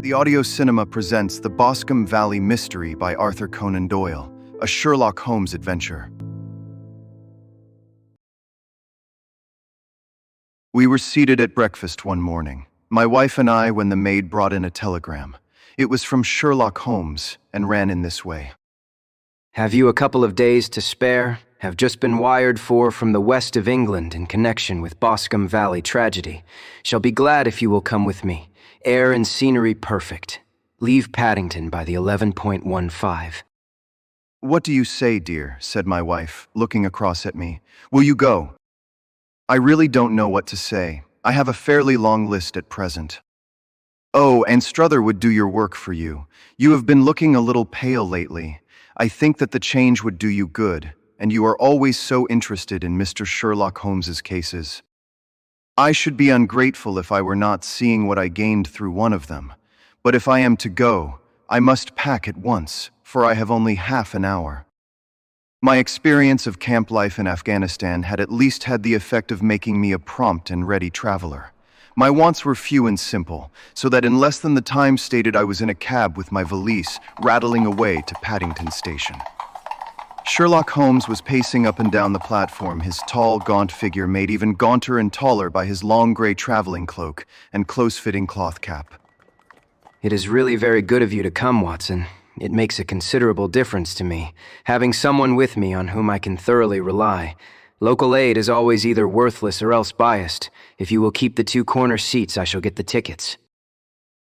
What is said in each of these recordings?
The Audio Cinema presents The Boscombe Valley Mystery by Arthur Conan Doyle, a Sherlock Holmes adventure. We were seated at breakfast one morning, my wife and I, when the maid brought in a telegram. It was from Sherlock Holmes and ran in this way. Have you a couple of days to spare? Have just been wired for from the west of England in connection with Boscombe Valley tragedy. Shall be glad if you will come with me. Air and scenery perfect. Leave Paddington by the 11.15. What do you say, dear? Said my wife, looking across at me. Will you go? I really don't know what to say. I have a fairly long list at present. Oh, and Struther would do your work for you. You have been looking a little pale lately. I think that the change would do you good, and you are always so interested in Mr. Sherlock Holmes's cases. I should be ungrateful if I were not seeing what I gained through one of them. But if I am to go, I must pack at once, for I have only half an hour. My experience of camp life in Afghanistan had at least had the effect of making me a prompt and ready traveler. My wants were few and simple, so that in less than the time stated I was in a cab with my valise, rattling away to Paddington Station. Sherlock Holmes was pacing up and down the platform, his tall, gaunt figure made even gaunter and taller by his long gray traveling cloak and close-fitting cloth cap. It is really very good of you to come, Watson. It makes a considerable difference to me, having someone with me on whom I can thoroughly rely. Local aid is always either worthless or else biased. If you will keep the two corner seats, I shall get the tickets.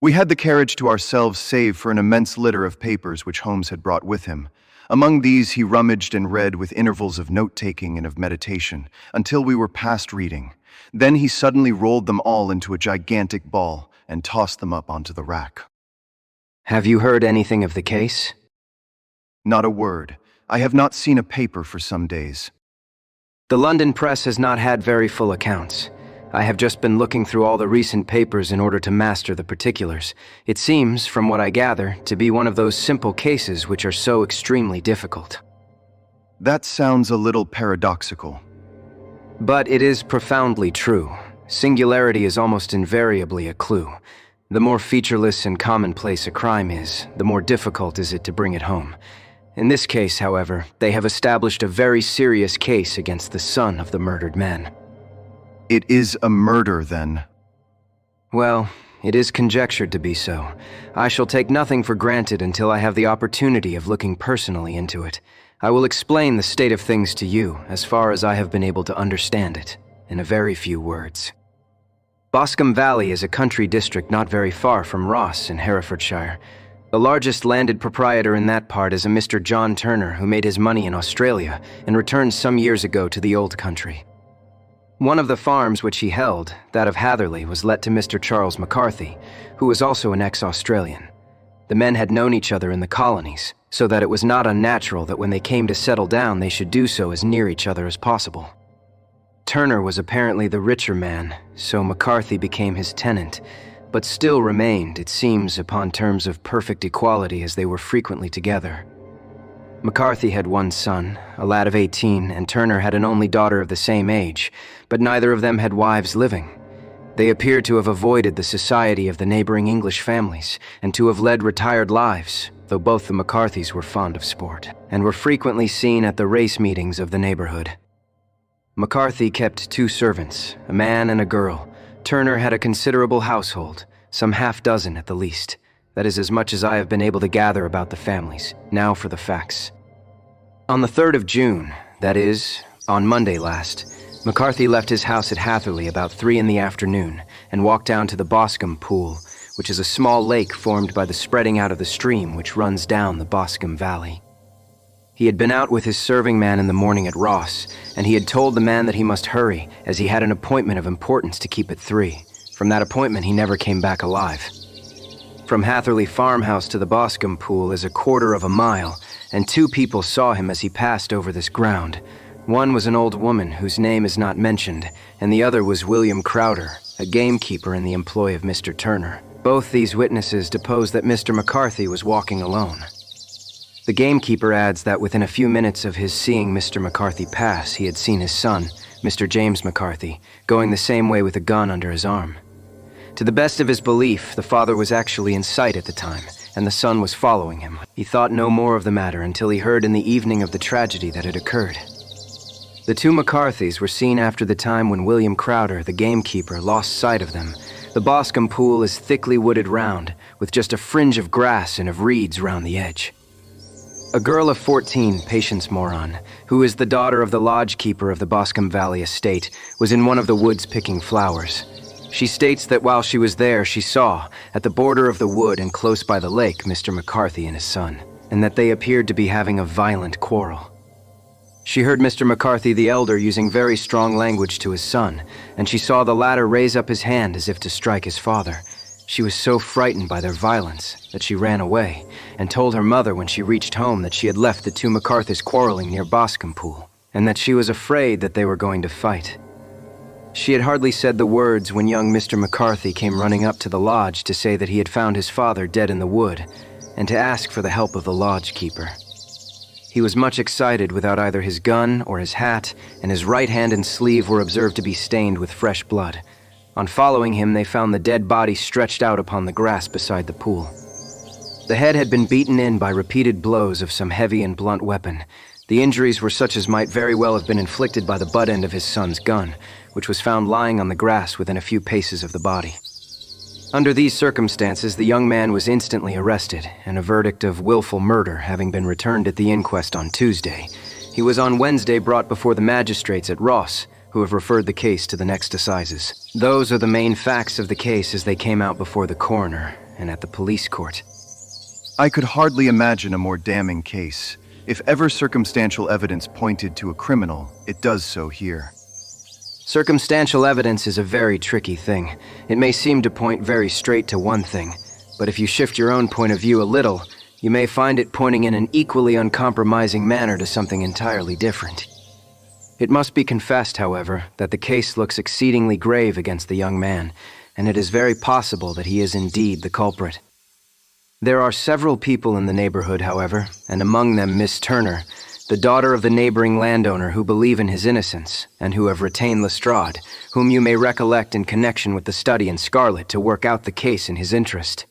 We had the carriage to ourselves save for an immense litter of papers which Holmes had brought with him. Among these he rummaged and read with intervals of note-taking and of meditation, until we were past reading. Then he suddenly rolled them all into a gigantic ball and tossed them up onto the rack. Have you heard anything of the case? Not a word. I have not seen a paper for some days. The London press has not had very full accounts. I have just been looking through all the recent papers in order to master the particulars. It seems, from what I gather, to be one of those simple cases which are so extremely difficult. That sounds a little paradoxical. But it is profoundly true. Singularity is almost invariably a clue. The more featureless and commonplace a crime is, the more difficult is it to bring it home. In this case, however, they have established a very serious case against the son of the murdered man. It is a murder, then? Well, it is conjectured to be so. I shall take nothing for granted until I have the opportunity of looking personally into it. I will explain the state of things to you, as far as I have been able to understand it, in a very few words. Boscombe Valley is a country district not very far from Ross in Herefordshire. The largest landed proprietor in that part is a Mr. John Turner, who made his money in Australia and returned some years ago to the old country. One of the farms which he held, that of Hatherley, was let to Mr. Charles McCarthy, who was also an ex-Australian. The men had known each other in the colonies, so that it was not unnatural that when they came to settle down they should do so as near each other as possible. Turner was apparently the richer man, so McCarthy became his tenant, but still remained, it seems, upon terms of perfect equality as they were frequently together. McCarthy had one son, a lad of 18, and Turner had an only daughter of the same age, but neither of them had wives living. They appeared to have avoided the society of the neighboring English families, and to have led retired lives, though both the McCarthys were fond of sport, and were frequently seen at the race meetings of the neighborhood. McCarthy kept two servants, a man and a girl. Turner had a considerable household, some half-dozen at the least. That is as much as I have been able to gather about the families. Now for the facts. On the 3rd of June, that is, on Monday last, McCarthy left his house at Hatherley about 3 in the afternoon and walked down to the Boscombe Pool, which is a small lake formed by the spreading out of the stream which runs down the Boscombe Valley. He had been out with his serving man in the morning at Ross, and he had told the man that he must hurry, as he had an appointment of importance to keep at 3. From that appointment, he never came back alive. From Hatherley farmhouse to the Boscombe Pool is 1/4 mile, and 2 people saw him as he passed over this ground. One was an old woman whose name is not mentioned, and the other was William Crowder, a gamekeeper in the employ of Mr. Turner. Both these witnesses depose that Mr. McCarthy was walking alone. The gamekeeper adds that within a few minutes of his seeing Mr. McCarthy pass, he had seen his son, Mr. James McCarthy, going the same way with a gun under his arm. To the best of his belief, the father was actually in sight at the time, and the son was following him. He thought no more of the matter until he heard in the evening of the tragedy that had occurred. The two McCarthys were seen after the time when William Crowder, the gamekeeper, lost sight of them. The Boscombe pool is thickly wooded round, with just a fringe of grass and of reeds round the edge. A girl of 14, Patience Moron, who is the daughter of the lodge-keeper of the Boscombe Valley estate, was in one of the woods picking flowers. She states that while she was there, she saw, at the border of the wood and close by the lake, Mr. McCarthy and his son, and that they appeared to be having a violent quarrel. She heard Mr. McCarthy the elder using very strong language to his son, and she saw the latter raise up his hand as if to strike his father. She was so frightened by their violence that she ran away and told her mother when she reached home that she had left the two McCarthys quarreling near Boscombe Pool, and that she was afraid that they were going to fight. She had hardly said the words when young Mr. McCarthy came running up to the lodge to say that he had found his father dead in the wood, and to ask for the help of the lodge-keeper. He was much excited without either his gun or his hat, and his right hand and sleeve were observed to be stained with fresh blood. On following him, they found the dead body stretched out upon the grass beside the pool. The head had been beaten in by repeated blows of some heavy and blunt weapon. The injuries were such as might very well have been inflicted by the butt end of his son's gun, which was found lying on the grass within a few paces of the body. Under these circumstances, the young man was instantly arrested, and a verdict of willful murder having been returned at the inquest on Tuesday, he was on Wednesday brought before the magistrates at Ross, who have referred the case to the next assizes. Those are the main facts of the case as they came out before the coroner and at the police court. I could hardly imagine a more damning case. If ever circumstantial evidence pointed to a criminal, it does so here. Circumstantial evidence is a very tricky thing. It may seem to point very straight to one thing, but if you shift your own point of view a little, you may find it pointing in an equally uncompromising manner to something entirely different. It must be confessed, however, that the case looks exceedingly grave against the young man, and it is very possible that he is indeed the culprit. There are several people in the neighborhood, however, and among them Miss Turner, the daughter of the neighboring landowner, who believe in his innocence, and who have retained Lestrade, whom you may recollect in connection with the study in Scarlet to work out the case in his interest.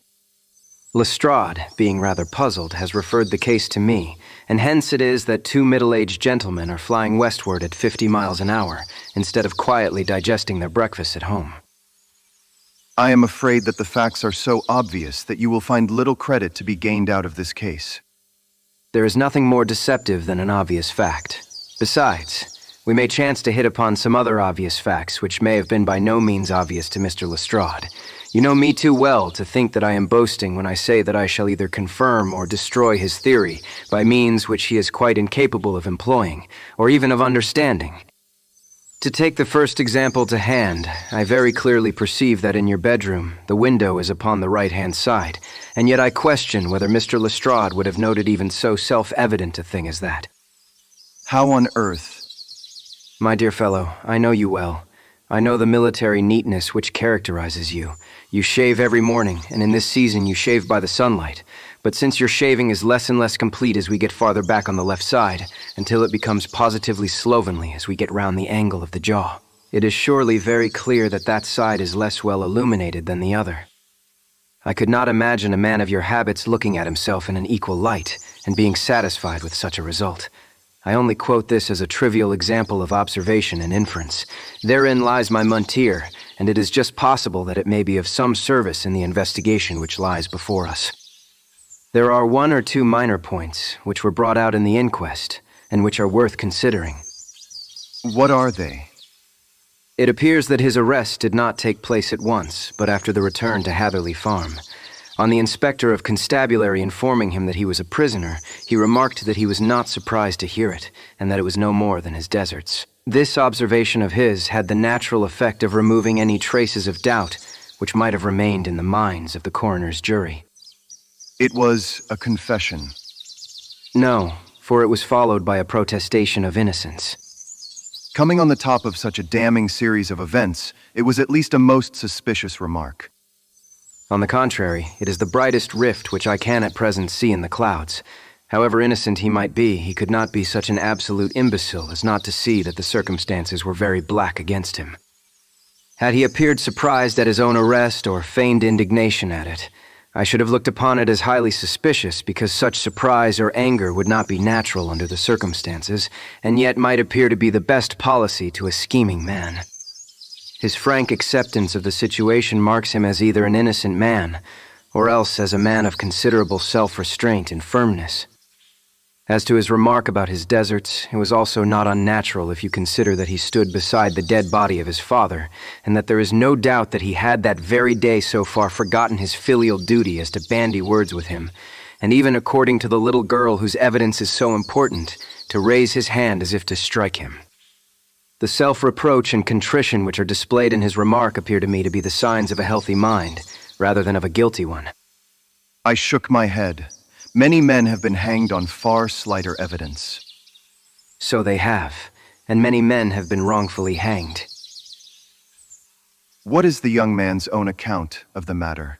Lestrade, being rather puzzled, has referred the case to me, and hence it is that two middle-aged gentlemen are flying westward at 50 miles an hour, instead of quietly digesting their breakfast at home. I am afraid that the facts are so obvious that you will find little credit to be gained out of this case. There is nothing more deceptive than an obvious fact. Besides, we may chance to hit upon some other obvious facts which may have been by no means obvious to Mr. Lestrade. You know me too well to think that I am boasting when I say that I shall either confirm or destroy his theory by means which he is quite incapable of employing, or even of understanding. To take the first example to hand, I very clearly perceive that in your bedroom, the window is upon the right-hand side, and yet I question whether Mr. Lestrade would have noted even so self-evident a thing as that. How on earth? My dear fellow, I know you well. I know the military neatness which characterizes you. You shave every morning, and in this season you shave by the sunlight. But since your shaving is less and less complete as we get farther back on the left side, until it becomes positively slovenly as we get round the angle of the jaw, it is surely very clear that that side is less well illuminated than the other. I could not imagine a man of your habits looking at himself in an equal light and being satisfied with such a result. I only quote this as a trivial example of observation and inference. Therein lies my montier, and it is just possible that it may be of some service in the investigation which lies before us. There are one or two minor points which were brought out in the inquest, and which are worth considering. What are they? It appears that his arrest did not take place at once, but after the return to Hatherley Farm. On the inspector of constabulary informing him that he was a prisoner, he remarked that he was not surprised to hear it, and that it was no more than his deserts. This observation of his had the natural effect of removing any traces of doubt which might have remained in the minds of the coroner's jury. It was a confession. No, for it was followed by a protestation of innocence. Coming on the top of such a damning series of events, it was at least a most suspicious remark. On the contrary, it is the brightest rift which I can at present see in the clouds. However innocent he might be, he could not be such an absolute imbecile as not to see that the circumstances were very black against him. Had he appeared surprised at his own arrest or feigned indignation at it, I should have looked upon it as highly suspicious because such surprise or anger would not be natural under the circumstances, and yet might appear to be the best policy to a scheming man. His frank acceptance of the situation marks him as either an innocent man, or else as a man of considerable self-restraint and firmness. As to his remark about his deserts, it was also not unnatural if you consider that he stood beside the dead body of his father, and that there is no doubt that he had that very day so far forgotten his filial duty as to bandy words with him, and even according to the little girl whose evidence is so important, to raise his hand as if to strike him. The self-reproach and contrition which are displayed in his remark appear to me to be the signs of a healthy mind, rather than of a guilty one. I shook my head. Many men have been hanged on far slighter evidence. So they have, and many men have been wrongfully hanged. What is the young man's own account of the matter?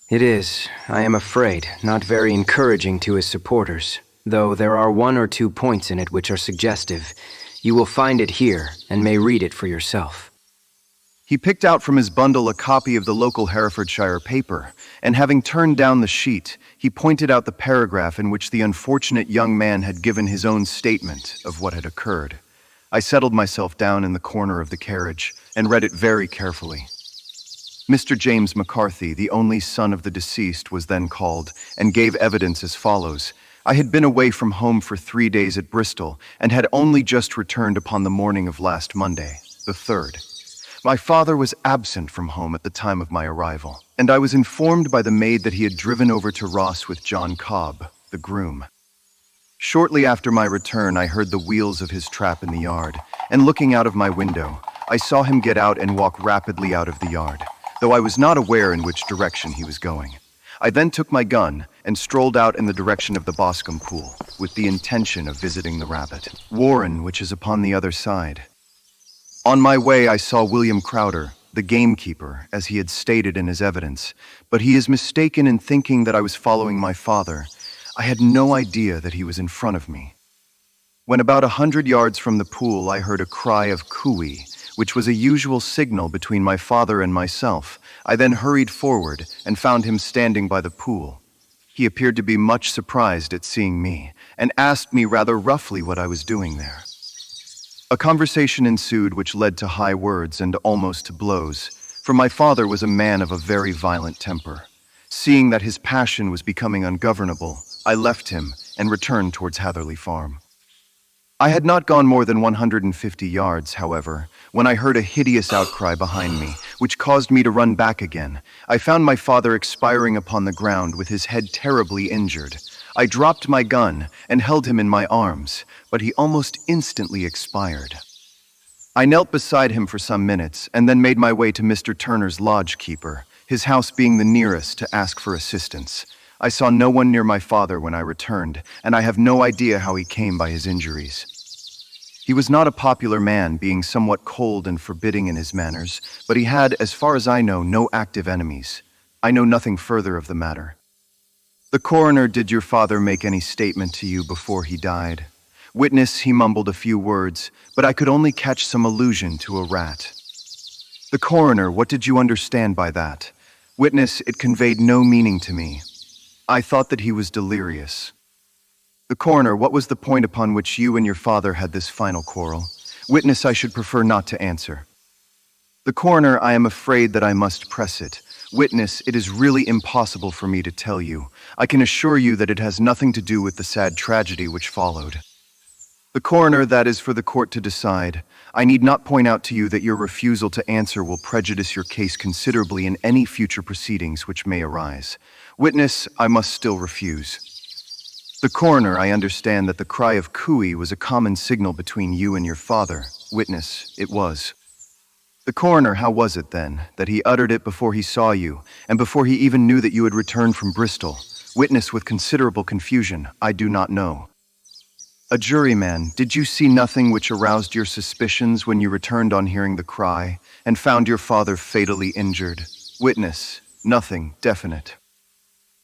It is, I am afraid, not very encouraging to his supporters, though there are one or two points in it which are suggestive. You will find it here, and may read it for yourself. He picked out from his bundle a copy of the local Herefordshire paper, and having turned down the sheet, he pointed out the paragraph in which the unfortunate young man had given his own statement of what had occurred. I settled myself down in the corner of the carriage and read it very carefully. Mr. James McCarthy, the only son of the deceased, was then called and gave evidence as follows. I had been away from home for 3 days at Bristol and had only just returned upon the morning of last Monday, the 3rd. My father was absent from home at the time of my arrival, and I was informed by the maid that he had driven over to Ross with John Cobb, the groom. Shortly after my return, I heard the wheels of his trap in the yard, and looking out of my window, I saw him get out and walk rapidly out of the yard, though I was not aware in which direction he was going. I then took my gun and strolled out in the direction of the Boscombe pool, with the intention of visiting the rabbit warren, which is upon the other side. On my way, I saw William Crowder, the gamekeeper, as he had stated in his evidence, but he is mistaken in thinking that I was following my father. I had no idea that he was in front of me. When about 100 yards from the pool, I heard a cry of cooey, which was a usual signal between my father and myself. I then hurried forward and found him standing by the pool. He appeared to be much surprised at seeing me, and asked me rather roughly what I was doing there. A conversation ensued which led to high words and almost to blows, for my father was a man of a very violent temper. Seeing that his passion was becoming ungovernable, I left him and returned towards Hatherley Farm. I had not gone more than 150 yards, however, when I heard a hideous outcry behind me, which caused me to run back again. I found my father expiring upon the ground with his head terribly injured. I dropped my gun and held him in my arms, but he almost instantly expired. I knelt beside him for some minutes and then made my way to Mr. Turner's lodge keeper, his house being the nearest, to ask for assistance. I saw no one near my father when I returned, and I have no idea how he came by his injuries. He was not a popular man, being somewhat cold and forbidding in his manners, but he had, as far as I know, no active enemies. I know nothing further of the matter. The coroner, did your father make any statement to you before he died? Witness, he mumbled a few words, but I could only catch some allusion to a rat. The coroner, what did you understand by that? Witness, it conveyed no meaning to me. I thought that he was delirious. The coroner, what was the point upon which you and your father had this final quarrel? Witness, I should prefer not to answer. The coroner, I am afraid that I must press it. Witness, it is really impossible for me to tell you. I can assure you that it has nothing to do with the sad tragedy which followed. The coroner, that is for the court to decide. I need not point out to you that your refusal to answer will prejudice your case considerably in any future proceedings which may arise. Witness, I must still refuse. The coroner, I understand that the cry of cooey was a common signal between you and your father. Witness, it was. The coroner, how was it then, that he uttered it before he saw you, and before he even knew that you had returned from Bristol? Witness, with considerable confusion, I do not know. A juryman, did you see nothing which aroused your suspicions when you returned on hearing the cry, and found your father fatally injured? Witness, nothing definite.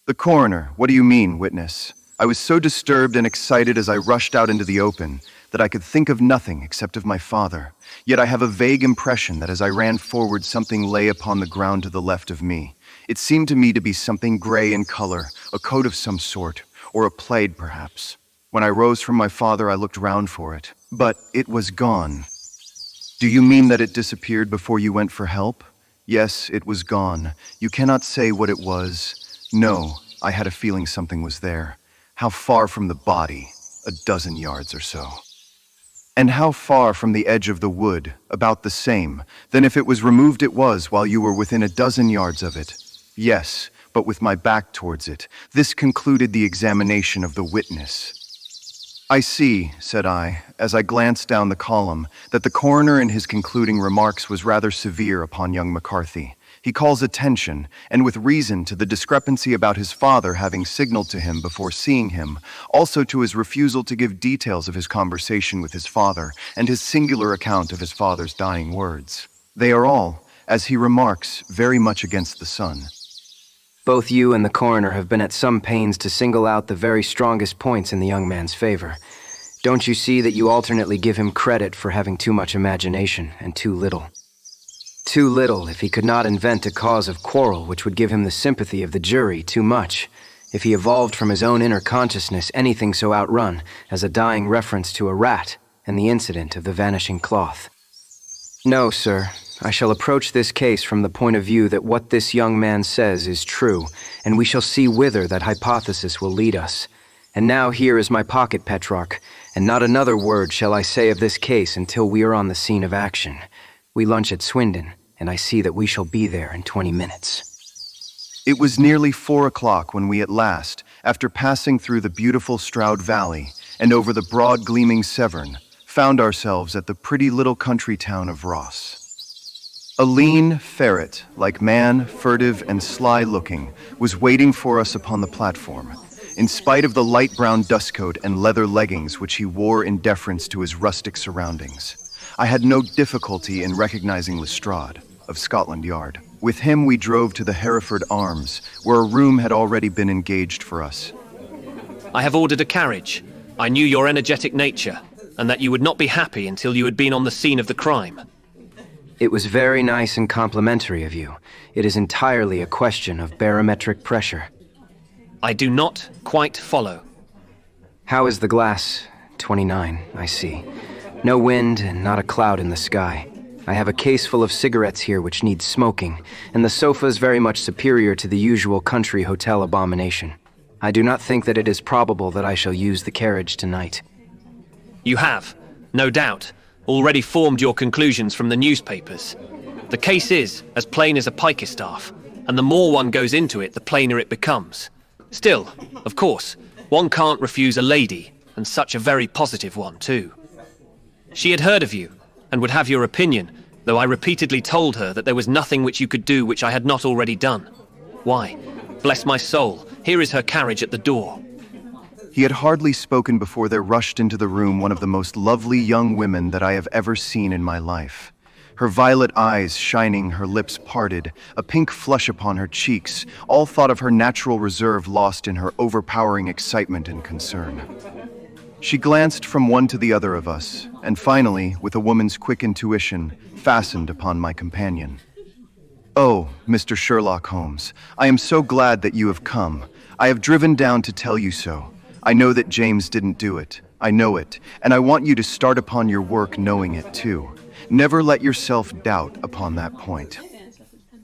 The coroner, what do you mean, witness? I was so disturbed and excited as I rushed out into the open that I could think of nothing except of my father. Yet I have a vague impression that as I ran forward, something lay upon the ground to the left of me. It seemed to me to be something gray in color, a coat of some sort, or a plaid perhaps. When I rose from my father, I looked round for it, but it was gone. Do you mean that it disappeared before you went for help? Yes, it was gone. You cannot say what it was. No, I had a feeling something was there. How far from the body? 12 yards or so. And how far from the edge of the wood? About the same. Then if it was removed, it was while you were within 12 yards of it. Yes, but with my back towards it. This concluded the examination of the witness. I see, said I, as I glanced down the column, that the coroner in his concluding remarks was rather severe upon young McCarthy. He calls attention, and with reason, to the discrepancy about his father having signaled to him before seeing him, also to his refusal to give details of his conversation with his father, and his singular account of his father's dying words. They are all, as he remarks, very much against the son. Both you and the coroner have been at some pains to single out the very strongest points in the young man's favor. Don't you see that you alternately give him credit for having too much imagination and too little? Too little if he could not invent a cause of quarrel which would give him the sympathy of the jury; too much if he evolved from his own inner consciousness anything so outrun as a dying reference to a rat and the incident of the vanishing cloth. No, sir. I shall approach this case from the point of view that what this young man says is true, and we shall see whither that hypothesis will lead us. And now here is my pocket, Petrarch, and not another word shall I say of this case until we are on the scene of action. We lunch at Swindon, and I see that we shall be there in 20 minutes. It was nearly 4 o'clock when we at last, after passing through the beautiful Stroud Valley and over the broad gleaming Severn, found ourselves at the pretty little country town of Ross. A lean ferret, like man, furtive and sly-looking, was waiting for us upon the platform, in spite of the light brown dustcoat and leather leggings which he wore in deference to his rustic surroundings. I had no difficulty in recognizing Lestrade, of Scotland Yard. With him we drove to the Hereford Arms, where a room had already been engaged for us. I have ordered a carriage. I knew your energetic nature, and that you would not be happy until you had been on the scene of the crime. It was very nice and complimentary of you. It is entirely a question of barometric pressure. I do not quite follow. How is the glass? 29, I see. No wind and not a cloud in the sky. I have a case full of cigarettes here which need smoking, and the sofa is very much superior to the usual country hotel abomination. I do not think that it is probable that I shall use the carriage tonight. You have, no doubt, already formed your conclusions from the newspapers. The case is as plain as a pikestaff, and the more one goes into it, the plainer it becomes. Still, of course, one can't refuse a lady, and such a very positive one, too. She had heard of you, and would have your opinion, though I repeatedly told her that there was nothing which you could do which I had not already done. Why, bless my soul, here is her carriage at the door. He had hardly spoken before there rushed into the room one of the most lovely young women that I have ever seen in my life. Her violet eyes shining, her lips parted, a pink flush upon her cheeks, all thought of her natural reserve lost in her overpowering excitement and concern. She glanced from one to the other of us, and finally, with a woman's quick intuition, fastened upon my companion. "Oh, Mr. Sherlock Holmes, I am so glad that you have come. I have driven down to tell you so. I know that James didn't do it. I know it, and I want you to start upon your work knowing it too. Never let yourself doubt upon that point.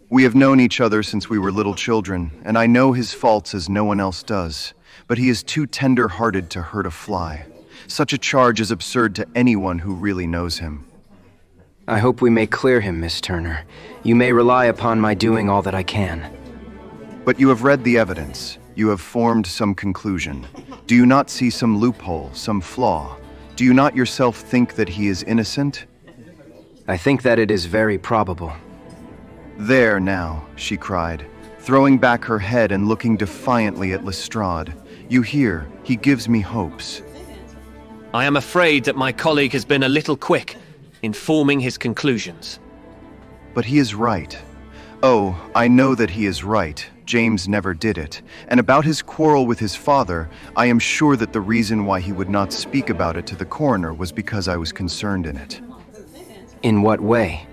We have known each other since we were little children, and I know his faults as no one else does, but he is too tender-hearted to hurt a fly. Such a charge is absurd to anyone who really knows him." I hope we may clear him, Miss Turner. You may rely upon my doing all that I can. But you have read the evidence. You have formed some conclusion. Do you not see some loophole, some flaw? Do you not yourself think that he is innocent? I think that it is very probable. "There now," she cried, throwing back her head and looking defiantly at Lestrade. "You hear, he gives me hopes." I am afraid that my colleague has been a little quick in forming his conclusions. But he is right. Oh, I know that he is right. James never did it. And about his quarrel with his father, I am sure that the reason why he would not speak about it to the coroner was because I was concerned in it. In what way?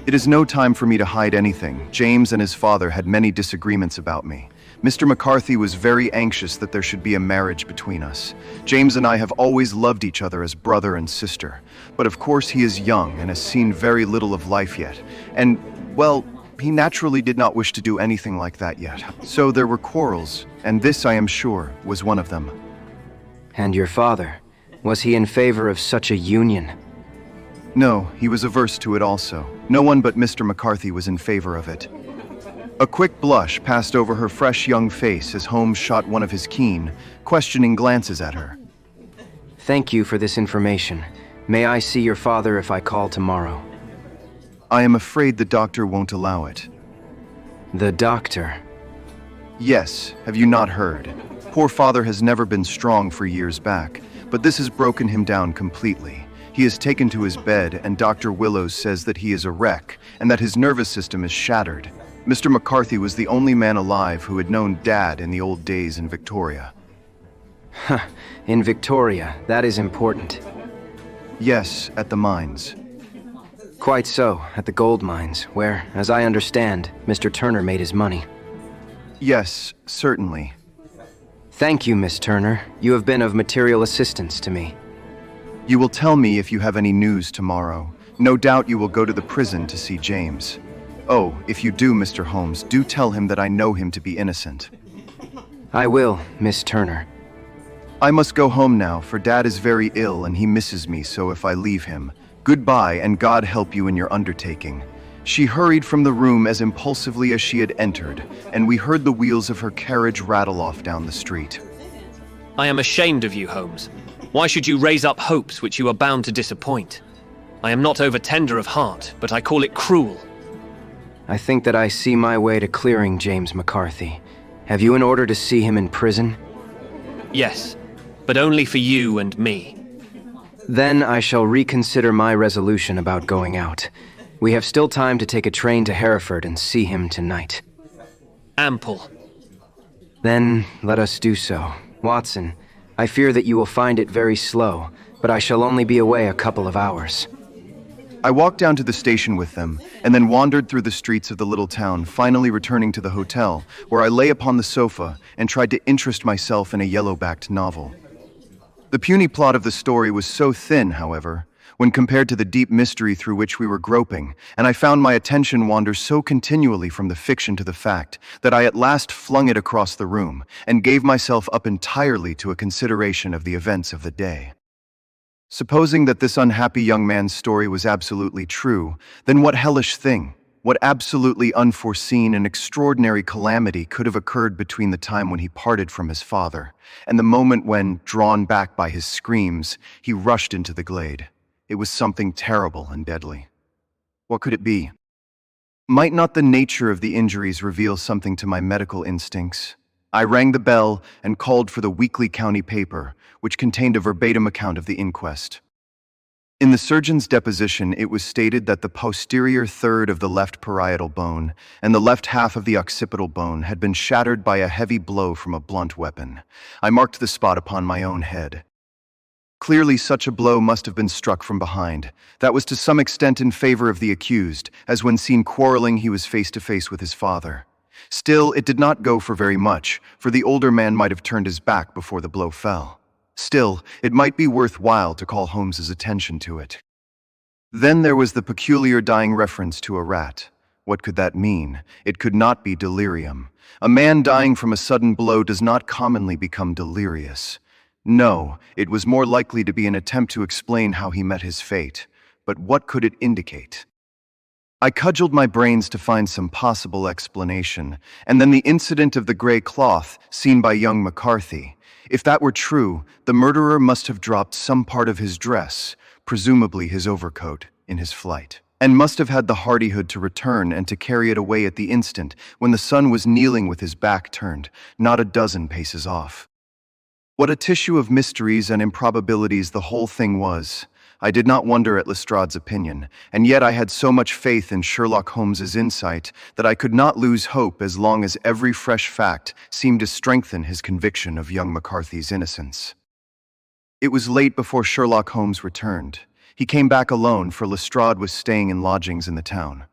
It is no time for me to hide anything. James and his father had many disagreements about me. Mr. McCarthy was very anxious that there should be a marriage between us. James and I have always loved each other as brother and sister. But of course he is young and has seen very little of life yet. And, well, he naturally did not wish to do anything like that yet. So there were quarrels, and this, I am sure, was one of them. And your father, was he in favor of such a union? No, he was averse to it also. No one but Mr. McCarthy was in favor of it. A quick blush passed over her fresh young face as Holmes shot one of his keen, questioning glances at her. Thank you for this information. May I see your father if I call tomorrow? I am afraid the doctor won't allow it. The doctor? Yes, have you not heard? Poor father has never been strong for years back, but this has broken him down completely. He is taken to his bed, and Dr. Willows says that he is a wreck and that his nervous system is shattered. Mr. McCarthy was the only man alive who had known Dad in the old days in Victoria. Huh, in Victoria, that is important. Yes, at the mines. Quite so, at the gold mines, where, as I understand, Mr. Turner made his money. Yes, certainly. Thank you, Miss Turner. You have been of material assistance to me. You will tell me if you have any news tomorrow. No doubt you will go to the prison to see James. Oh, if you do, Mr. Holmes, do tell him that I know him to be innocent. I will, Miss Turner. I must go home now, for Dad is very ill and he misses me, so if I leave him, goodbye and God help you in your undertaking. She hurried from the room as impulsively as she had entered, and we heard the wheels of her carriage rattle off down the street. I am ashamed of you, Holmes. Why should you raise up hopes which you are bound to disappoint? I am not over-tender of heart, but I call it cruel. I think that I see my way to clearing James McCarthy. Have you an order to see him in prison? Yes, but only for you and me. Then I shall reconsider my resolution about going out. We have still time to take a train to Hereford and see him tonight. Ample. Then let us do so. Watson, I fear that you will find it very slow, but I shall only be away a couple of hours. I walked down to the station with them, and then wandered through the streets of the little town, finally returning to the hotel, where I lay upon the sofa and tried to interest myself in a yellow-backed novel. The puny plot of the story was so thin, however, when compared to the deep mystery through which we were groping, and I found my attention wander so continually from the fiction to the fact that I at last flung it across the room and gave myself up entirely to a consideration of the events of the day. Supposing that this unhappy young man's story was absolutely true, then what hellish thing, what absolutely unforeseen and extraordinary calamity could have occurred between the time when he parted from his father and the moment when, drawn back by his screams, he rushed into the glade? It was something terrible and deadly. What could it be? Might not the nature of the injuries reveal something to my medical instincts? I rang the bell and called for the weekly county paper, which contained a verbatim account of the inquest. In the surgeon's deposition, it was stated that the posterior third of the left parietal bone and the left half of the occipital bone had been shattered by a heavy blow from a blunt weapon. I marked the spot upon my own head. Clearly, such a blow must have been struck from behind. That was to some extent in favor of the accused, as when seen quarreling, he was face to face with his father. Still, it did not go for very much, for the older man might have turned his back before the blow fell. Still, it might be worthwhile to call Holmes's attention to it. Then there was the peculiar dying reference to a rat. What could that mean? It could not be delirium. A man dying from a sudden blow does not commonly become delirious. No, it was more likely to be an attempt to explain how he met his fate. But what could it indicate? I cudgeled my brains to find some possible explanation, and then the incident of the gray cloth seen by young McCarthy. If that were true, the murderer must have dropped some part of his dress, presumably his overcoat, in his flight, and must have had the hardihood to return and to carry it away at the instant when the son was kneeling with his back turned, not a dozen paces off. What a tissue of mysteries and improbabilities the whole thing was. I did not wonder at Lestrade's opinion, and yet I had so much faith in Sherlock Holmes's insight that I could not lose hope as long as every fresh fact seemed to strengthen his conviction of young McCarthy's innocence. It was late before Sherlock Holmes returned. He came back alone, for Lestrade was staying in lodgings in the town.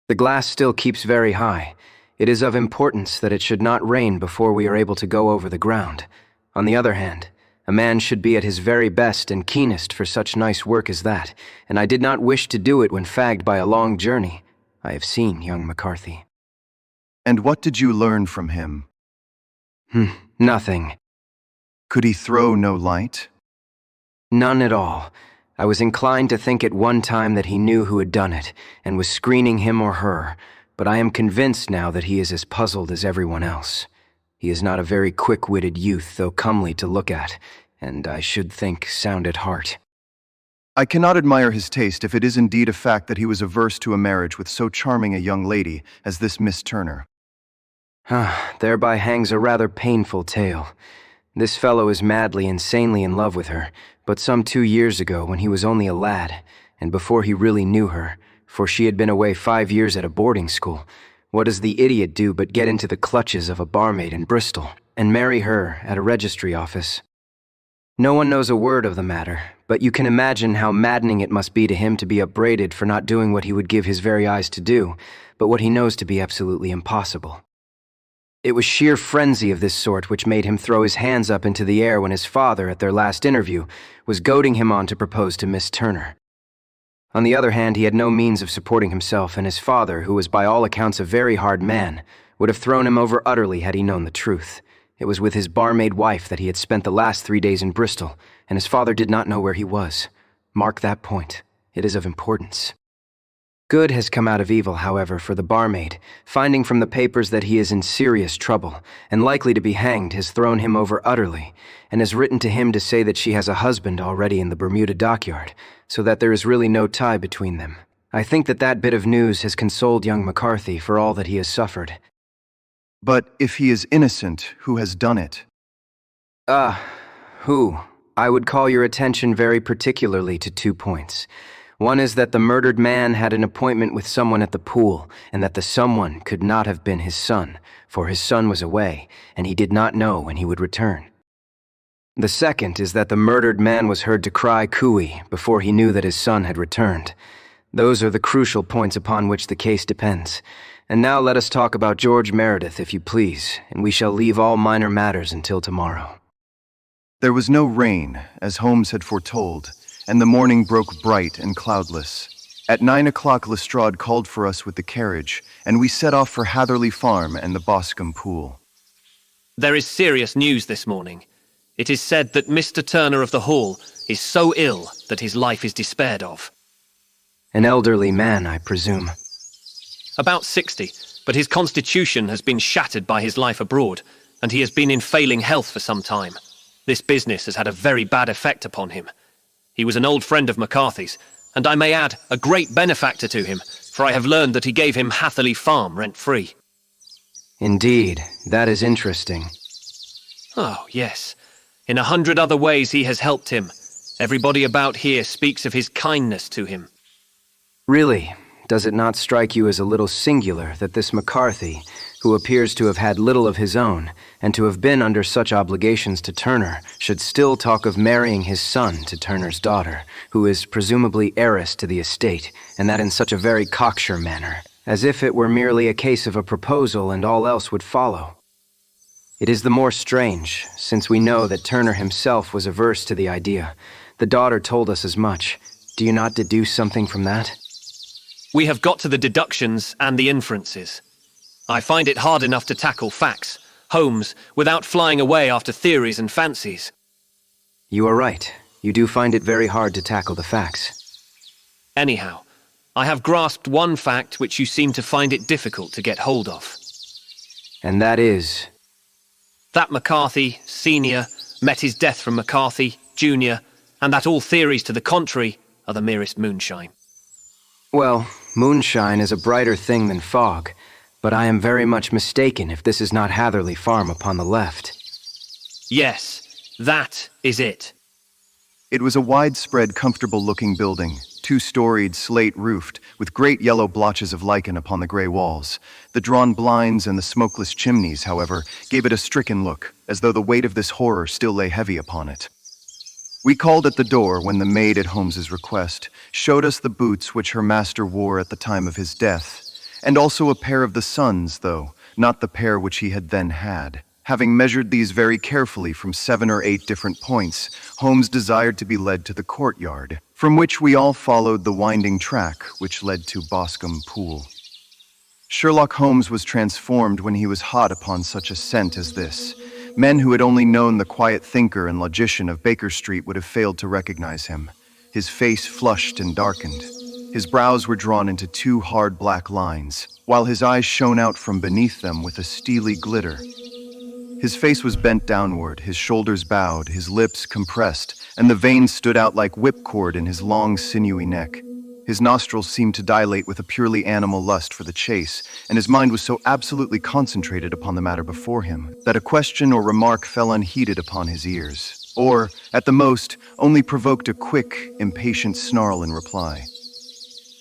The glass still keeps very high. It is of importance that it should not rain before we are able to go over the ground. On the other hand, a man should be at his very best and keenest for such nice work as that, and I did not wish to do it when fagged by a long journey. I have seen young McCarthy. And what did you learn from him? Nothing. Could he throw no light? None at all. I was inclined to think at one time that he knew who had done it, and was screening him or her, but I am convinced now that he is as puzzled as everyone else. He is not a very quick-witted youth, though comely to look at, and I should think sound at heart. I cannot admire his taste if it is indeed a fact that he was averse to a marriage with so charming a young lady as this Miss Turner. Thereby hangs a rather painful tale. This fellow is madly, insanely in love with her, but some 2 years ago, when he was only a lad, and before he really knew her, for she had been away 5 years at a boarding school, what does the idiot do but get into the clutches of a barmaid in Bristol, and marry her at a registry office? No one knows a word of the matter, but you can imagine how maddening it must be to him to be upbraided for not doing what he would give his very eyes to do, but what he knows to be absolutely impossible. It was sheer frenzy of this sort which made him throw his hands up into the air when his father, at their last interview, was goading him on to propose to Miss Turner. On the other hand, he had no means of supporting himself, and his father, who was by all accounts a very hard man, would have thrown him over utterly had he known the truth. It was with his barmaid wife that he had spent the last 3 days in Bristol, and his father did not know where he was. Mark that point. It is of importance. Good has come out of evil, however, for the barmaid. Finding from the papers that he is in serious trouble, and likely to be hanged, has thrown him over utterly, and has written to him to say that she has a husband already in the Bermuda dockyard, so that there is really no tie between them. I think that bit of news has consoled young McCarthy for all that he has suffered. But if he is innocent, who has done it? Who? I would call your attention very particularly to 2 points. One is that the murdered man had an appointment with someone at the pool, and that the someone could not have been his son, for his son was away, and he did not know when he would return. The second is that the murdered man was heard to cry cooey before he knew that his son had returned. Those are the crucial points upon which the case depends. And now let us talk about George Meredith, if you please, and we shall leave all minor matters until tomorrow. There was no rain, as Holmes had foretold, and the morning broke bright and cloudless. At 9 o'clock Lestrade called for us with the carriage, and we set off for Hatherley Farm and the Boscombe pool. There is serious news this morning. It is said that Mr. Turner of the Hall is so ill that his life is despaired of. An elderly man, I presume. About 60, but his constitution has been shattered by his life abroad, and he has been in failing health for some time. This business has had a very bad effect upon him. He was an old friend of McCarthy's, and I may add, a great benefactor to him, for I have learned that he gave him Hatherley Farm rent-free. Indeed, that is interesting. Oh, yes. In 100 other ways he has helped him. Everybody about here speaks of his kindness to him. Really, does it not strike you as a little singular that this McCarthy, who appears to have had little of his own, and to have been under such obligations to Turner, should still talk of marrying his son to Turner's daughter, who is presumably heiress to the estate, and that in such a very cocksure manner, as if it were merely a case of a proposal and all else would follow? It is the more strange, since we know that Turner himself was averse to the idea. The daughter told us as much. Do you not deduce something from that? We have got to the deductions and the inferences. I find it hard enough to tackle facts, Holmes, without flying away after theories and fancies. You are right. You do find it very hard to tackle the facts. Anyhow, I have grasped one fact which you seem to find it difficult to get hold of. And that is? That McCarthy, Sr., met his death from McCarthy, Jr., and that all theories to the contrary are the merest moonshine. Well, moonshine is a brighter thing than fog, but I am very much mistaken if this is not Hatherley Farm upon the left. Yes, that is it. It was a widespread, comfortable-looking building, two-storied, slate-roofed, with great yellow blotches of lichen upon the gray walls. The drawn blinds and the smokeless chimneys, however, gave it a stricken look, as though the weight of this horror still lay heavy upon it. We called at the door when the maid, at Holmes's request, showed us the boots which her master wore at the time of his death, and also a pair of the son's, though not the pair which he had then had. Having measured these very carefully from 7 or 8 different points, Holmes desired to be led to the courtyard, from which we all followed the winding track which led to Boscombe Pool. Sherlock Holmes was transformed when he was hot upon such a scent as this. Men who had only known the quiet thinker and logician of Baker Street would have failed to recognize him. His face flushed and darkened. His brows were drawn into 2 hard black lines, while his eyes shone out from beneath them with a steely glitter. His face was bent downward, his shoulders bowed, his lips compressed, and the veins stood out like whipcord in his long, sinewy neck. His nostrils seemed to dilate with a purely animal lust for the chase, and his mind was so absolutely concentrated upon the matter before him that a question or remark fell unheeded upon his ears, or, at the most, only provoked a quick, impatient snarl in reply.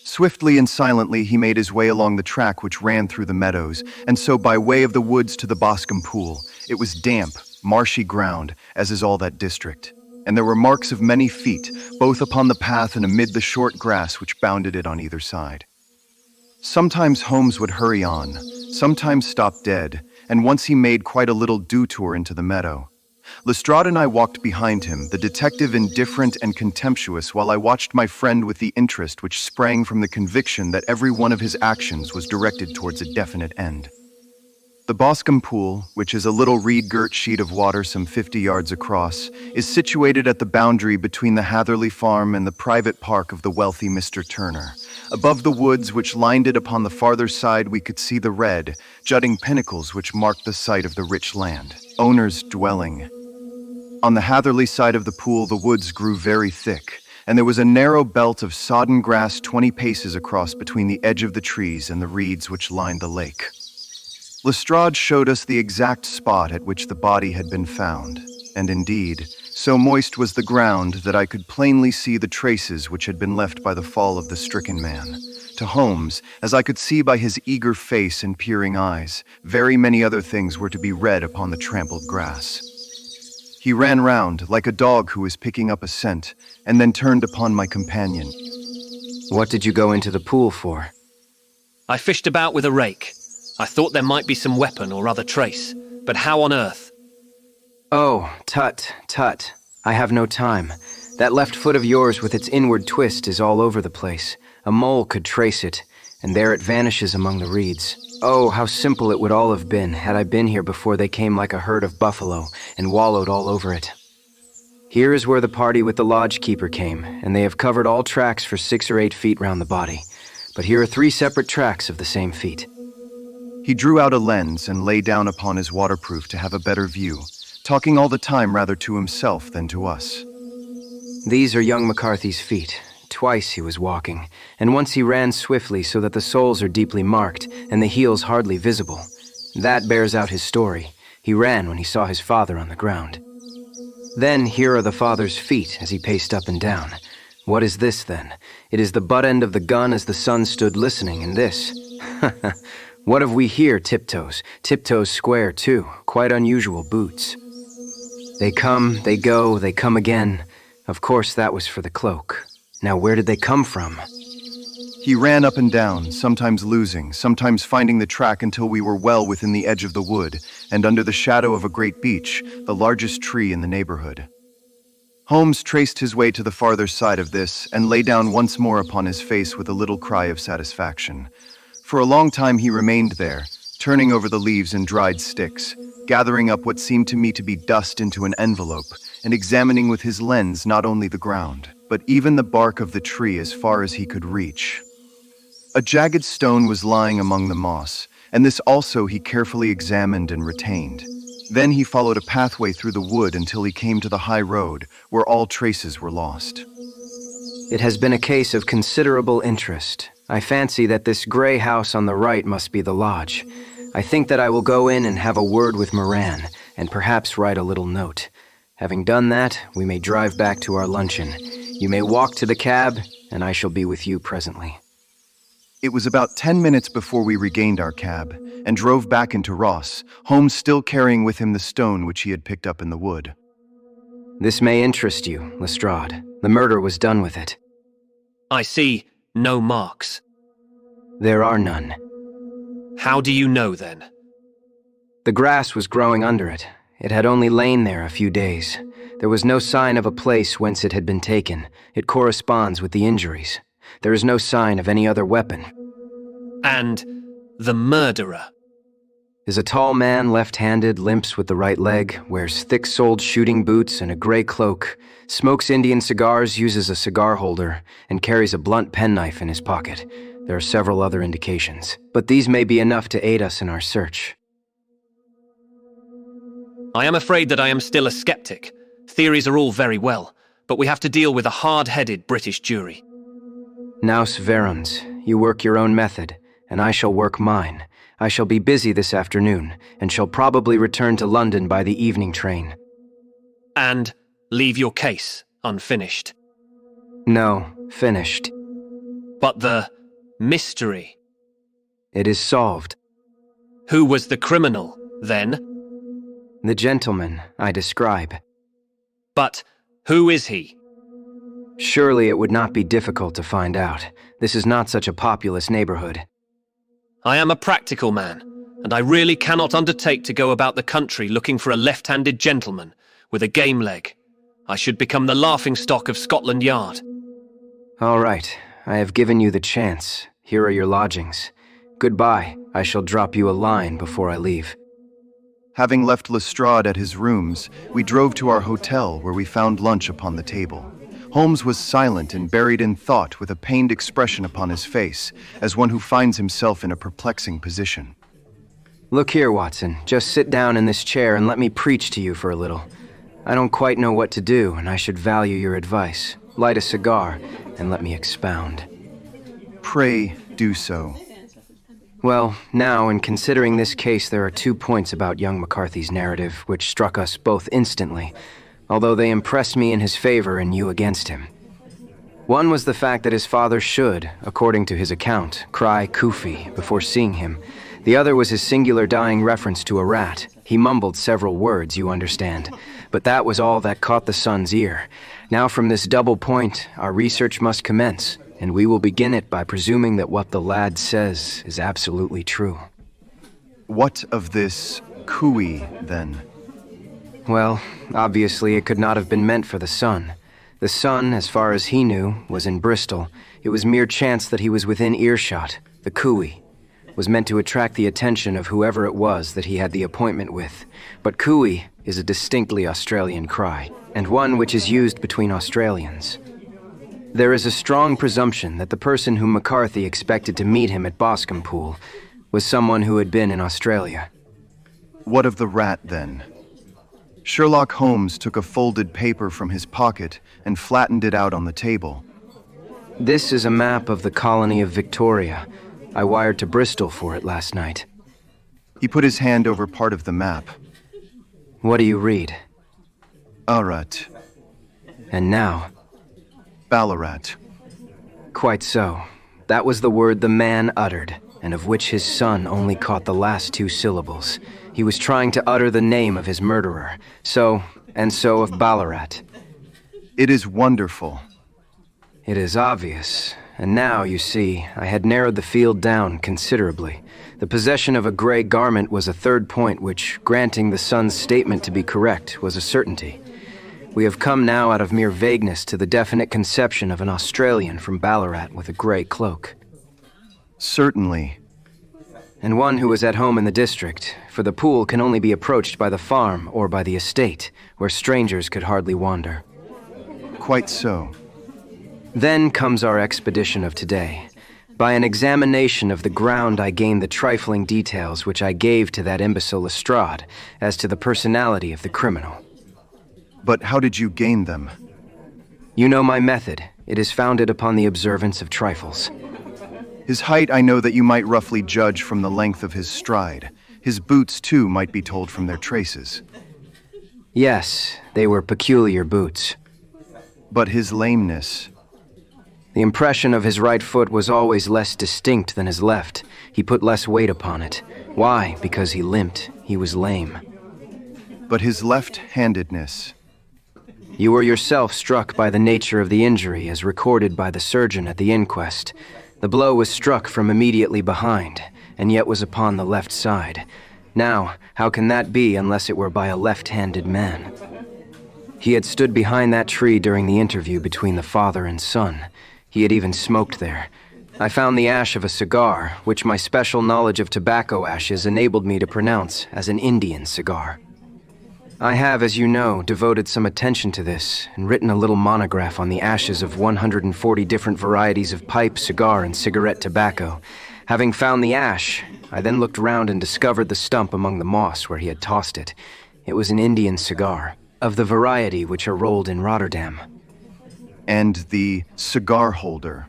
Swiftly and silently he made his way along the track which ran through the meadows, and so by way of the woods to the Boscombe Pool. It was damp, marshy ground, as is all that district, and there were marks of many feet, both upon the path and amid the short grass which bounded it on either side. Sometimes Holmes would hurry on, sometimes stop dead, and once he made quite a little detour into the meadow. Lestrade and I walked behind him, the detective indifferent and contemptuous, while I watched my friend with the interest which sprang from the conviction that every one of his actions was directed towards a definite end. The Boscombe Pool, which is a little reed-girt sheet of water some 50 yards across, is situated at the boundary between the Hatherley farm and the private park of the wealthy Mr. Turner. Above the woods which lined it upon the farther side we could see the red, jutting pinnacles which marked the site of the rich land owner's dwelling. On the Hatherley side of the pool the woods grew very thick, and there was a narrow belt of sodden grass 20 paces across between the edge of the trees and the reeds which lined the lake. Lestrade showed us the exact spot at which the body had been found, and indeed, so moist was the ground that I could plainly see the traces which had been left by the fall of the stricken man. To Holmes, as I could see by his eager face and peering eyes, very many other things were to be read upon the trampled grass. He ran round, like a dog who is picking up a scent, and then turned upon my companion. What did you go into the pool for? I fished about with a rake. I thought there might be some weapon or other trace, but how on earth? Oh, tut, tut. I have no time. That left foot of yours with its inward twist is all over the place. A mole could trace it, and there it vanishes among the reeds. Oh, how simple it would all have been had I been here before they came like a herd of buffalo and wallowed all over it. Here is where the party with the lodge keeper came, and they have covered all tracks for 6 or 8 feet round the body. But here are 3 separate tracks of the same feet. He drew out a lens and lay down upon his waterproof to have a better view, talking all the time rather to himself than to us. These are young McCarthy's feet. Twice he was walking, and once he ran swiftly so that the soles are deeply marked and the heels hardly visible. That bears out his story. He ran when he saw his father on the ground. Then here are the father's feet as he paced up and down. What is this, then? It is the butt end of the gun as the son stood listening, and this. What have we here, Tiptoes? Tiptoes square, too. Quite unusual boots. They come, they go, they come again. Of course, that was for the cloak. Now, where did they come from? He ran up and down, sometimes losing, sometimes finding the track until we were well within the edge of the wood, and under the shadow of a great beech, the largest tree in the neighborhood. Holmes traced his way to the farther side of this, and lay down once more upon his face with a little cry of satisfaction. For a long time he remained there, turning over the leaves and dried sticks, gathering up what seemed to me to be dust into an envelope, and examining with his lens not only the ground, but even the bark of the tree as far as he could reach. A jagged stone was lying among the moss, and this also he carefully examined and retained. Then he followed a pathway through the wood until he came to the high road, where all traces were lost. It has been a case of considerable interest. I fancy that this gray house on the right must be the lodge. I think that I will go in and have a word with Moran, and perhaps write a little note. Having done that, we may drive back to our luncheon. You may walk to the cab, and I shall be with you presently. It was about 10 minutes before we regained our cab and drove back into Ross, Holmes still carrying with him the stone which he had picked up in the wood. This may interest you, Lestrade. The murder was done with it. I see no marks. There are none. How do you know, then? The grass was growing under it. It had only lain there a few days. There was no sign of a place whence it had been taken. It corresponds with the injuries. There is no sign of any other weapon. And the murderer? Is a tall man, left-handed, limps with the right leg, wears thick-soled shooting boots and a gray cloak, smokes Indian cigars, uses a cigar holder, and carries a blunt penknife in his pocket. There are several other indications, but these may be enough to aid us in our search. I am afraid that I am still a skeptic. Theories are all very well, but we have to deal with a hard-headed British jury. Nous verrons. You work your own method, and I shall work mine. I shall be busy this afternoon, and shall probably return to London by the evening train. And leave your case unfinished. No, finished. But the mystery? It is solved. Who was the criminal, then? The gentleman I describe. But who is he? Surely it would not be difficult to find out. This is not such a populous neighborhood. I am a practical man, and I really cannot undertake to go about the country looking for a left-handed gentleman with a game leg. I should become the laughingstock of Scotland Yard. All right, I have given you the chance. Here are your lodgings. Goodbye. I shall drop you a line before I leave. Having left Lestrade at his rooms, we drove to our hotel where we found lunch upon the table. Holmes was silent and buried in thought with a pained expression upon his face, as one who finds himself in a perplexing position. Look here, Watson. Just sit down in this chair and let me preach to you for a little. I don't quite know what to do, and I should value your advice. Light a cigar, and let me expound. Pray do so. Well, now, in considering this case, there are 2 points about young McCarthy's narrative which struck us both instantly, although they impressed me in his favor and you against him. One was the fact that his father should, according to his account, cry "Kufi" before seeing him. The other was his singular dying reference to a rat. He mumbled several words, you understand, but that was all that caught the son's ear. Now from this double point, our research must commence, and we will begin it by presuming that what the lad says is absolutely true. What of this cooey, then? Well, obviously it could not have been meant for the son. The son, as far as he knew, was in Bristol. It was mere chance that he was within earshot. The cooey was meant to attract the attention of whoever it was that he had the appointment with. But cooey is a distinctly Australian cry, and one which is used between Australians. There is a strong presumption that the person whom McCarthy expected to meet him at Boscombe was someone who had been in Australia. What of the rat, then? Sherlock Holmes took a folded paper from his pocket and flattened it out on the table. This is a map of the colony of Victoria. I wired to Bristol for it last night. He put his hand over part of the map. What do you read? Arat. And now? Ballarat. Quite so. That was the word the man uttered, and of which his son only caught the last 2 syllables. He was trying to utter the name of his murderer. So of Ballarat. It is wonderful. It is obvious. And now, you see, I had narrowed the field down considerably. The possession of a gray garment was a third point which, granting the son's statement to be correct, was a certainty. We have come now out of mere vagueness to the definite conception of an Australian from Ballarat with a gray cloak. Certainly. And one who was at home in the district, for the pool can only be approached by the farm or by the estate, where strangers could hardly wander. Quite so. Then comes our expedition of today. By an examination of the ground, I gained the trifling details which I gave to that imbecile Lestrade as to the personality of the criminal. But how did you gain them? You know my method. It is founded upon the observance of trifles. His height I know that you might roughly judge from the length of his stride. His boots, too, might be told from their traces. Yes, they were peculiar boots. But his lameness. The impression of his right foot was always less distinct than his left. He put less weight upon it. Why? Because he limped. He was lame. But his left-handedness. You were yourself struck by the nature of the injury as recorded by the surgeon at the inquest. The blow was struck from immediately behind, and yet was upon the left side. Now, how can that be unless it were by a left-handed man? He had stood behind that tree during the interview between the father and son. He had even smoked there. I found the ash of a cigar, which my special knowledge of tobacco ashes enabled me to pronounce as an Indian cigar. I have, as you know, devoted some attention to this and written a little monograph on the ashes of 140 different varieties of pipe, cigar, and cigarette tobacco. Having found the ash, I then looked round and discovered the stump among the moss where he had tossed it. It was an Indian cigar, of the variety which are rolled in Rotterdam. And the cigar holder.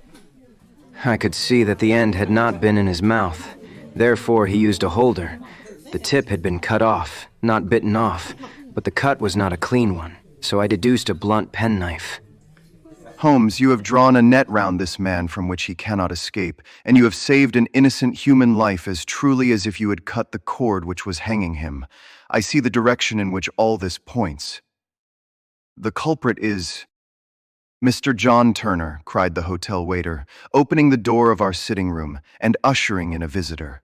I could see that the end had not been in his mouth. Therefore, he used a holder. The tip had been cut off, not bitten off, but the cut was not a clean one, so I deduced a blunt penknife. Holmes, you have drawn a net round this man from which he cannot escape, and you have saved an innocent human life as truly as if you had cut the cord which was hanging him. I see the direction in which all this points. The culprit is... Mr. John Turner, cried the hotel waiter, opening the door of our sitting room and ushering in a visitor.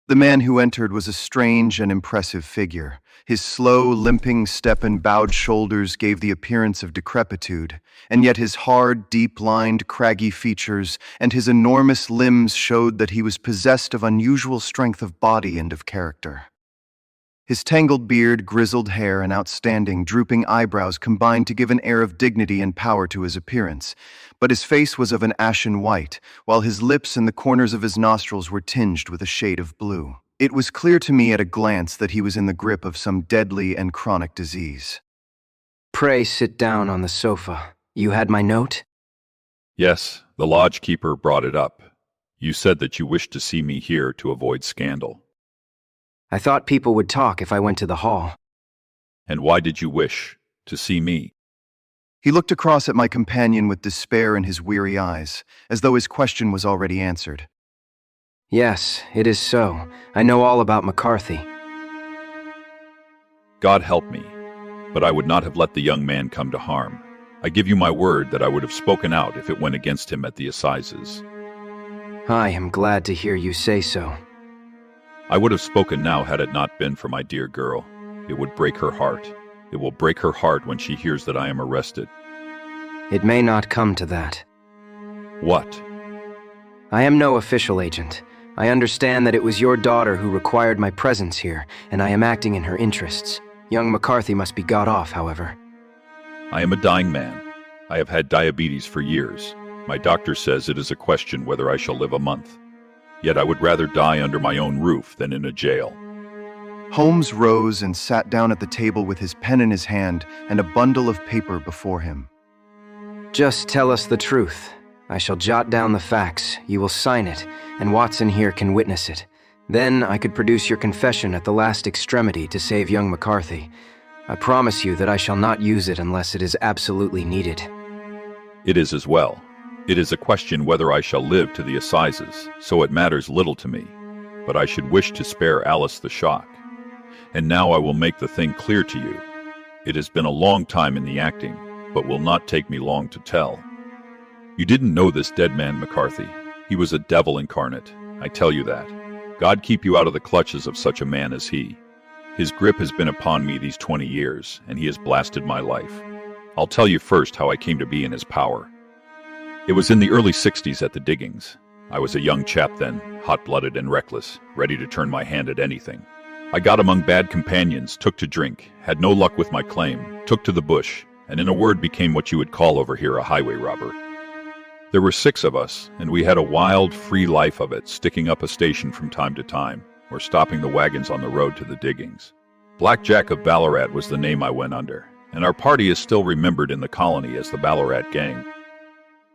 The man who entered was a strange and impressive figure. His slow, limping step and bowed shoulders gave the appearance of decrepitude, and yet his hard, deep-lined, craggy features and his enormous limbs showed that he was possessed of unusual strength of body and of character. His tangled beard, grizzled hair, and outstanding, drooping eyebrows combined to give an air of dignity and power to his appearance, but his face was of an ashen white, while his lips and the corners of his nostrils were tinged with a shade of blue. It was clear to me at a glance that he was in the grip of some deadly and chronic disease. Pray sit down on the sofa. You had my note? Yes, the lodge-keeper brought it up. You said that you wished to see me here to avoid scandal. I thought people would talk if I went to the hall. And why did you wish to see me? He looked across at my companion with despair in his weary eyes, as though his question was already answered. Yes, it is so. I know all about McCarthy. God help me, but I would not have let the young man come to harm. I give you my word that I would have spoken out if it went against him at the assizes. I am glad to hear you say so. I would have spoken now had it not been for my dear girl. It would break her heart. It will break her heart when she hears that I am arrested. It may not come to that. What? I am no official agent. I understand that it was your daughter who required my presence here, and I am acting in her interests. Young McCarthy must be got off, however. I am a dying man. I have had diabetes for years. My doctor says it is a question whether I shall live a month. Yet I would rather die under my own roof than in a jail. Holmes rose and sat down at the table with his pen in his hand and a bundle of paper before him. Just tell us the truth. I shall jot down the facts, you will sign it, and Watson here can witness it. Then I could produce your confession at the last extremity to save young McCarthy. I promise you that I shall not use it unless it is absolutely needed. It is as well. It is a question whether I shall live to the assizes, so it matters little to me. But I should wish to spare Alice the shock. And now I will make the thing clear to you. It has been a long time in the acting, but will not take me long to tell. You didn't know this dead man, McCarthy. He was a devil incarnate, I tell you that. God keep you out of the clutches of such a man as he. His grip has been upon me these 20 years, and he has blasted my life. I'll tell you first how I came to be in his power. It was in the early 60s at the diggings. I was a young chap then, hot-blooded and reckless, ready to turn my hand at anything. I got among bad companions, took to drink, had no luck with my claim, took to the bush, and in a word became what you would call over here a highway robber. There were 6 of us, and we had a wild, free life of it, sticking up a station from time to time, or stopping the wagons on the road to the diggings. Black Jack of Ballarat was the name I went under, and our party is still remembered in the colony as the Ballarat Gang.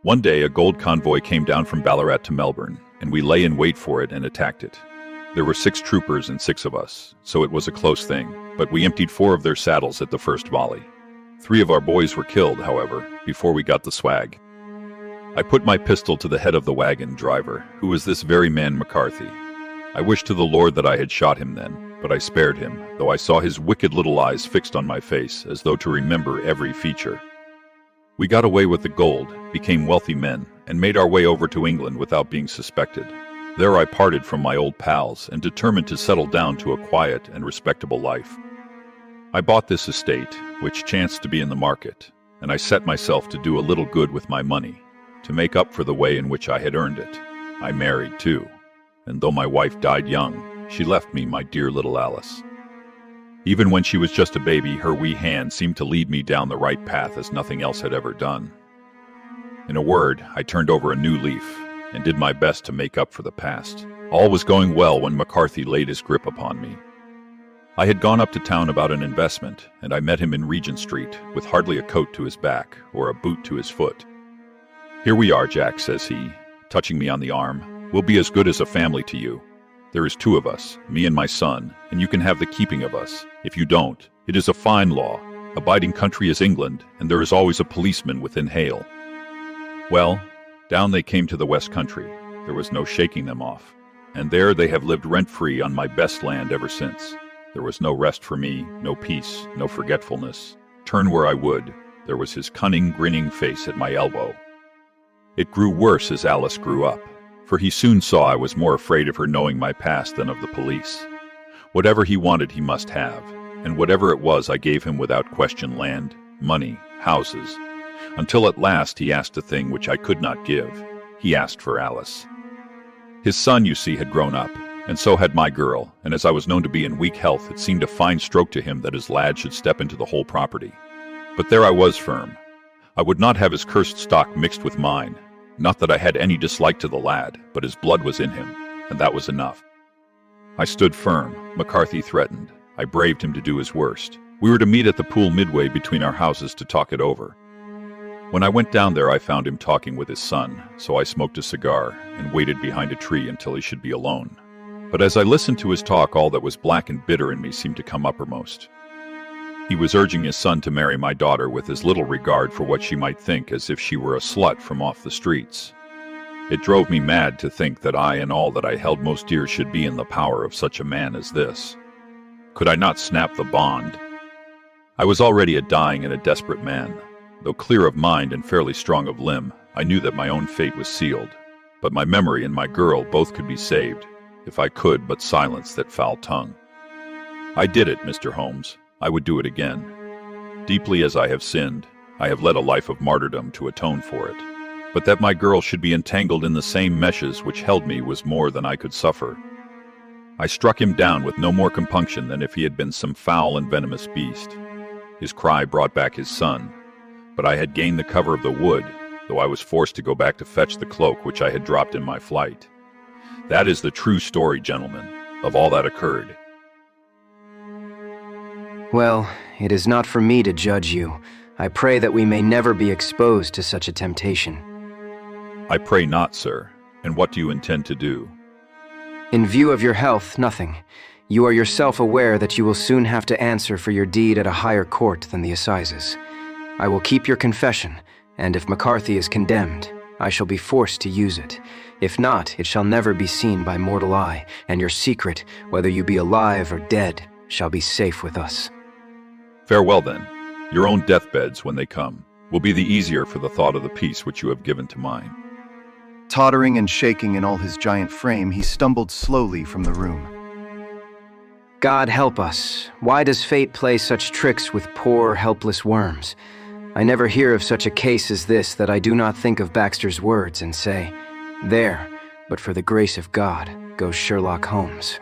One day, a gold convoy came down from Ballarat to Melbourne, and we lay in wait for it and attacked it. There were 6 troopers and 6 of us, so it was a close thing, but we emptied 4 of their saddles at the first volley. 3 of our boys were killed, however, before we got the swag. I put my pistol to the head of the wagon driver, who was this very man McCarthy. I wished to the Lord that I had shot him then, but I spared him, though I saw his wicked little eyes fixed on my face, as though to remember every feature. We got away with the gold, became wealthy men, and made our way over to England without being suspected. There I parted from my old pals and determined to settle down to a quiet and respectable life. I bought this estate, which chanced to be in the market, and I set myself to do a little good with my money, to make up for the way in which I had earned it. I married, too, and though my wife died young, she left me my dear little Alice. Even when she was just a baby, her wee hand seemed to lead me down the right path as nothing else had ever done. In a word, I turned over a new leaf, and did my best to make up for the past. All was going well when McCarthy laid his grip upon me. I had gone up to town about an investment, and I met him in Regent Street, with hardly a coat to his back, or a boot to his foot. "Here we are, Jack," says he, touching me on the arm. "We'll be as good as a family to you. There is 2 of us, me and my son, and you can have the keeping of us. If you don't, it is a fine law. Abiding country is England, and there is always a policeman within hail." Well, down they came to the West Country. There was no shaking them off. And there they have lived rent-free on my best land ever since. There was no rest for me, no peace, no forgetfulness. Turn where I would, there was his cunning, grinning face at my elbow. It grew worse as Alice grew up, for he soon saw I was more afraid of her knowing my past than of the police. Whatever he wanted he must have, and whatever it was I gave him without question: land, money, houses. Until at last he asked a thing which I could not give. He asked for Alice. His son, you see, had grown up, and so had my girl, and as I was known to be in weak health, it seemed a fine stroke to him that his lad should step into the whole property. But there I was firm. I would not have his cursed stock mixed with mine. Not that I had any dislike to the lad, but his blood was in him, and that was enough. I stood firm. McCarthy threatened. I braved him to do his worst. We were to meet at the pool midway between our houses to talk it over. When I went down there, I found him talking with his son, so I smoked a cigar and waited behind a tree until he should be alone. But as I listened to his talk, all that was black and bitter in me seemed to come uppermost. He was urging his son to marry my daughter with as little regard for what she might think as if she were a slut from off the streets. It drove me mad to think that I and all that I held most dear should be in the power of such a man as this. Could I not snap the bond? I was already a dying and a desperate man. Though clear of mind and fairly strong of limb, I knew that my own fate was sealed. But my memory and my girl both could be saved, if I could but silence that foul tongue. I did it, Mr. Holmes. I would do it again. Deeply as I have sinned, I have led a life of martyrdom to atone for it. But that my girl should be entangled in the same meshes which held me was more than I could suffer. I struck him down with no more compunction than if he had been some foul and venomous beast. His cry brought back his son, but I had gained the cover of the wood, though I was forced to go back to fetch the cloak which I had dropped in my flight. That is the true story, gentlemen, of all that occurred. Well, it is not for me to judge you. I pray that we may never be exposed to such a temptation. I pray not, sir. And what do you intend to do? In view of your health, nothing. You are yourself aware that you will soon have to answer for your deed at a higher court than the assizes. I will keep your confession, and if McCarthy is condemned, I shall be forced to use it. If not, it shall never be seen by mortal eye, and your secret, whether you be alive or dead, shall be safe with us. Farewell, then. Your own deathbeds, when they come, will be the easier for the thought of the peace which you have given to mine. Tottering and shaking in all his giant frame, he stumbled slowly from the room. God help us. Why does fate play such tricks with poor, helpless worms? I never hear of such a case as this that I do not think of Baxter's words and say, "There, but for the grace of God, goes Sherlock Holmes."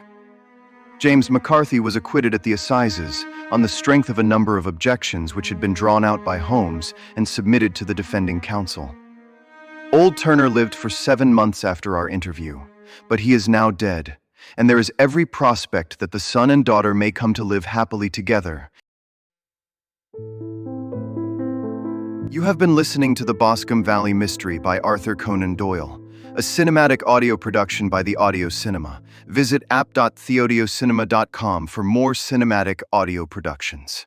James McCarthy was acquitted at the assizes on the strength of a number of objections which had been drawn out by Holmes and submitted to the defending counsel. Old Turner lived for 7 months after our interview, but he is now dead, and there is every prospect that the son and daughter may come to live happily together. You have been listening to the Boscombe Valley Mystery by Arthur Conan Doyle. a cinematic audio production by the Audio Cinema. Visit app.theaudiocinema.com for more cinematic audio productions.